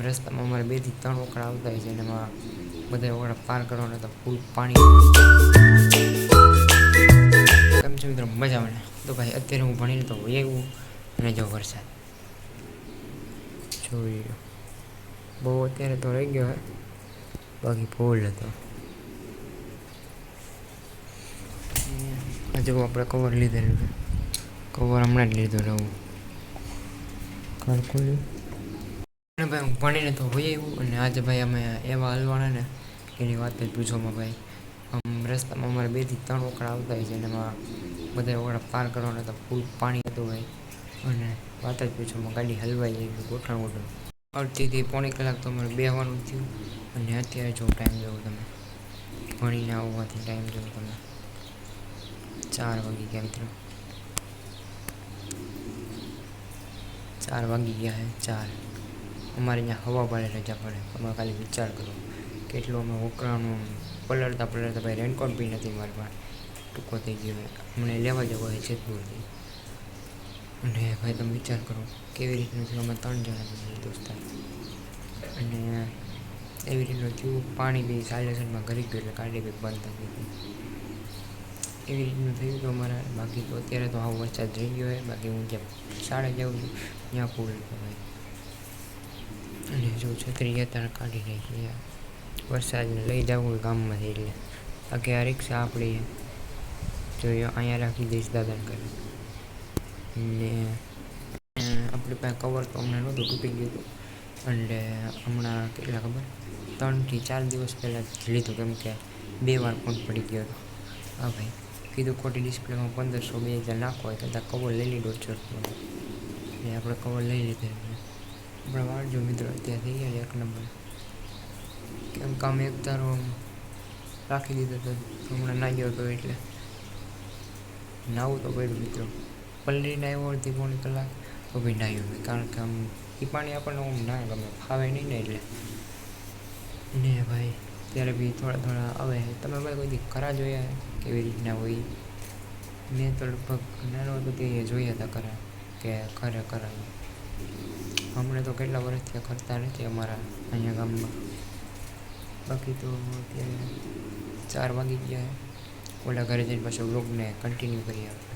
રસ્તામાં અમારે 2 થી 3 વખત આવતા હોય છે અને એમાં બધા વખત પાર કરવાના તો ફૂલ પાણી. કેમ છે મિત્રો, મજા આવે? તો ભાઈ અત્યારે હું ભણીને તો એવું અને જો વરસાદ જોઈ લો. બહુ અત્યારે તો રહી ગયો હે, બાકી ફૂલ હતો. આજે આપણે કવર લીધેલું છે, કવર હમણાં જ લીધું નવું ઘર ખોલ્યું અને ભાઈ હું ભણીને તો હોય એવું. અને આજે ભાઈ અમે એવા હલવાના ને એની વાત જ પૂછોમાં ભાઈ. રસ્તામાં અમારે 2 થી 3 વખત આવતા હોય છે અને એમાં બધા વખત પાર કરવાના તો ફૂલ પાણી હતું ભાઈ. અને વાત જ પૂછોમાં ગાડી હલવાઈ જાય ગોઠણ અડધીથી પોણી કલાક તો અમારે બેસવાનું થયું. અને અત્યારે જો ટાઈમ જોવો તમે, ભણીને આવવાથી ટાઈમ જોવો તમે, 4 વાગી ગયા મિત્રો, 4 વાગી ગયા છે. 4 અમારે અહીંયા હવા પડે રજા પડે. તમે ખાલી વિચાર કરો કેટલું અમે વકરાનું પલળતા ભાઈ. રેનકોટ બી નથી મારી પાસે, ટૂંકો થઈ ગયો. અમને લેવા જવો હોય જેતપુરથી. અને ભાઈ તમે વિચાર કરો કેવી રીતનું થયું. અમે 3 જણા છીએ દોસ્તાર, અને એવી રીતનું થયું. પાણી બી સાયલેશનમાં ઘરી ગયું એટલે ગાડી બી બંધ થઈ ગઈ. એવી રીતનું થયું તો અમારા. બાકી તો અત્યારે તો આવો વરસાદ રહી ગયો હોય. બાકી હું જ્યાં શાળા જાઉં છું ત્યાં ફૂલ હતો ભાઈ. અને જો છત્રી અત્યારે કાઢી નાખી વરસાદને લઈ જવું ગામમાંથી. એટલે બાકી આ રિક્ષા આપણી જોઈએ અહીંયા રાખી દઈશ દાદાને ઘરે. ને આપણી પાસે કવર તો હમણાં નહોતું, તૂટી ગયું હતું. એટલે હમણાં કેટલા ખબર 3 થી 4 દિવસ પહેલાં જ લીધું, કેમ કે 2 વાર ફોન પડી ગયો હતો. હા ભાઈ, કીધું ખોટી ડિસ્પ્લેમાં 1500 2000 નાખો હોય તો કવર લઈ લીધો 150 એટલે આપણે કવર લઈ લીધું. આપણે વાળજો મિત્રો, અત્યારે થઈ ગયા 1 નંબર. કેમ કામ એક ધારો રાખી દીધો તો હમણાં ના ગયો હતો એટલે નાવું તો પડ્યું મિત્રો. પલળીને આવ્યો અડધી પોણી કલાક તો ભાઈ નાહ્યો ભાઈ. કારણ કે આમ એ પાણી આપણને આમ ના ગમે, ફાવે નહીં ને એટલે. ને ભાઈ ત્યારે બી થોડા આવે. તમે ભાઈ કોઈ દી ખરા જોયા કેવી રીતના હોય? મેં તો લગભગ નાનો હતો તે જોયા હતા ખરા, કે ખરે ખરા. હમણાં તો કેટલા વર્ષથી કરતા નથી અમારા અહીંયા ગામમાં. બાકી તો અત્યારે 4 વાગી ગયા. ઓલા ઘરે જઈને પાછો વ્લોગને કન્ટિન્યુ કરી આવે.